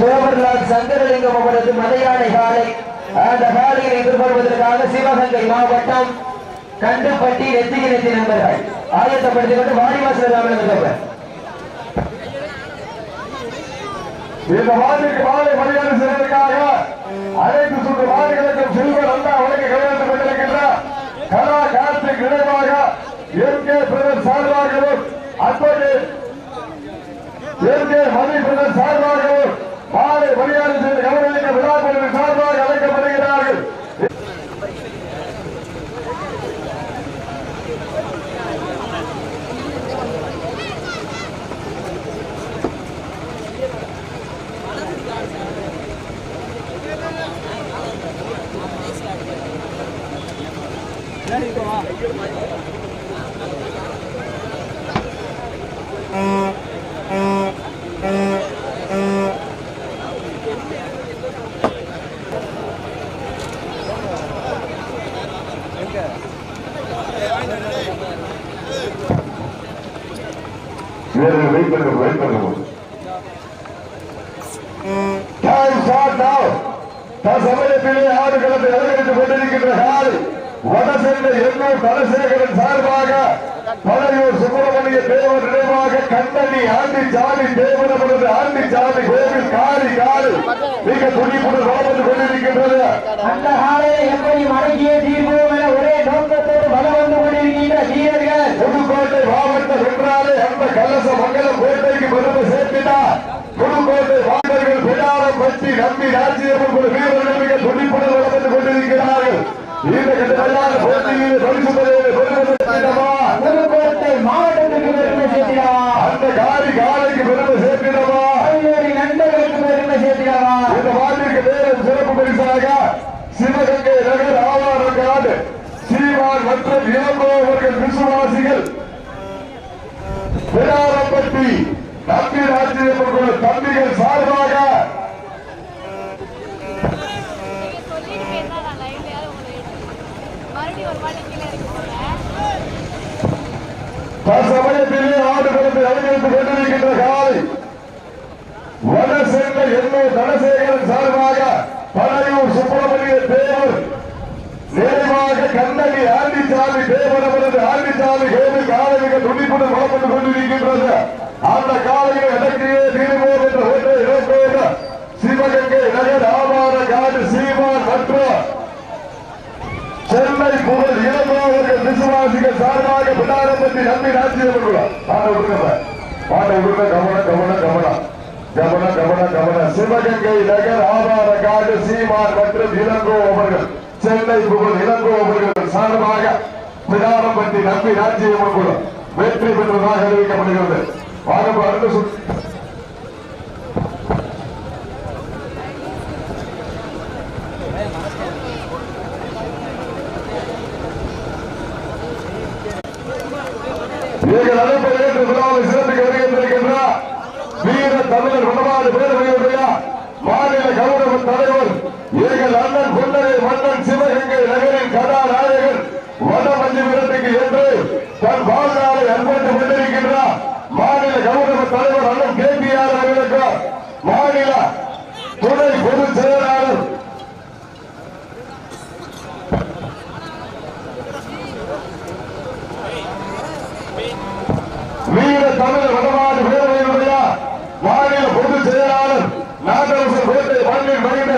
தேவர்லால் சங்கரலிங்கம் அவரது மலையாளை காலை அந்த காலையில் எதிர்கொள்வதற்காக சிவகங்கை மாவட்டம் கண்டுப்பட்டி நெத்திகிரத்தி நண்பர்கள் ஆயத்தப்படுத்திக் கொண்டு வாடிவாசல் ராமலிங்கம் இந்த வாதிக்கு மாலை மரியாதை செய்வதற்காக அனைத்து சுற்று வாதிகளுக்கும் செல்வர் அண்ணா வழக்கு கையெழுத்துக் கொண்டிருக்கின்றார். கலா கார்த்திக் நினைவாக எம்கே பிரதர் சார்பாகவும் அட்வொகேட் எம்கே மணி பிரதர் சார்பாகவும் மாலை மரியாதை செய்து கௌரவிக்க விழாக்குழுவின் சார்பாக அழைக்கப்படுகிறார்கள். சமயத்திலே ஆடுகளத்தை அலங்கரித்துக் கொண்டிருக்கின்ற காலை வடசென்ற எண்ணூர் தலசேகரன் சார்பாக பழையூர் சுப்பிரமணிய தேவர் நினைவாக கண்டனி ஆண்டி சாமி தேவனமனது ஆண்டி சாமி கோவில் காரி காலை மிக துணிப்புடன் வளர்ந்து கொண்டிருக்கின்றது. அந்த காலையை எப்படி மடக்கிய தீர்வோம் என ஒரே நோக்கத்தோடு வளம் வந்து கொண்டிருக்கின்ற வீரர்கள் புதுக்கோட்டை மாவட்டம் என்றாலே அந்த கலச மங்கலம் கோட்டைக்கு பெருமை சேர்த்தினார். புதுக்கோட்டை வாண்டர்கள் பிடாரம் பற்றி நம்பி ராஜ்யம்மன் ஒரு வீரர்கள் மிக துணிப்புடன் வளர்ந்து கொண்டிருக்கிறார்கள். இந்த கட்டமையான போட்டியில் புதுக்கோட்டை மாவட்டத்துக்கு பெருமை சேர்த்திடவா, அந்த காரி காலைக்கு பெருமை சேர்த்திடவா, நண்பர்களுக்கு பெருமை சேர்த்திடவா. இந்த வாட்டிற்கு நேரம் சிறப்பு பரிசாக சிவகங்கை நகர் ஆவாரங்காடு சீமான் மற்றும் இளங்கோ அவர்கள் விசுவாசிகள் பிடாரம்பட்டி நம்பி ராஜ்யம்மன் தம்பிகள் சார்பாக சமயத்திலே ஆடுகளத்தை அலங்கரித்துக் கொண்டிருக்கின்ற காலை வடசென்ற எண்ணூர் தனசேகரன் சார்பாக பழையூர் சுப்பிரமணிய தேவர் நினைவாக கண்ணகி ஆண்டிச்சாமி தேவனவரது ஆண்டிச்சாமி கோவில் காலை மிக துணிப்புடன் வளப்பட்டுக் கொண்டிருக்கின்றது. அந்த காலையை அடக்கியே தீர்வோம் என்ற ஒன்றை இழப்போக சிவகங்கை நகர் ஆவார காடு சீமான் மற்றும் சென்னை புகழ் இளங்கோவர்கள் விசுவாசிகள் சார்பாக பிடாரம்பட்டி நம்பி ராஜ்யம்மன் கவன சிவகங்கை நகர் ஆவார காடு சீமான் மற்றும் இளங்கோ அவர்கள் சென்னை புகழ் இளங்கோ அவர்கள் சார்பாக பிடாரம்பட்டி நம்பி ராஜ்யம்மன் வெற்றி பெற்றதாக அறிவிக்கப்படுகிறது. அடுத்த நீங்கள் அழைப்பதை ஏற்று விழாவை சிறப்பிக்க வருகின்றிருக்கின்றார் வீர தமிழர் வடமாடு பேரவையுடைய மாநில கௌரவ தலைவர் எங்கள் அண்ணன் குண்டரை மன்னன் சிவகங்கை நகரின் கதாநாயகர் வடமஞ்சி விரட்டுக்கு என்று தன் வாழ்நாளை அர்ப்பணித்துக் கொண்டிருக்கின்றார் மாநில கௌரவ தலைவர் அண்ணன் KPR அவர்களுக்கு மாநில துணை பொதுச் செயலாளர் வீர தமிழர் வடமாடு பேரவையுடைய மாநில பொதுச் செயலாளர் நாகரசன் கோட்டை மண்ணின் மகிழ்ந்த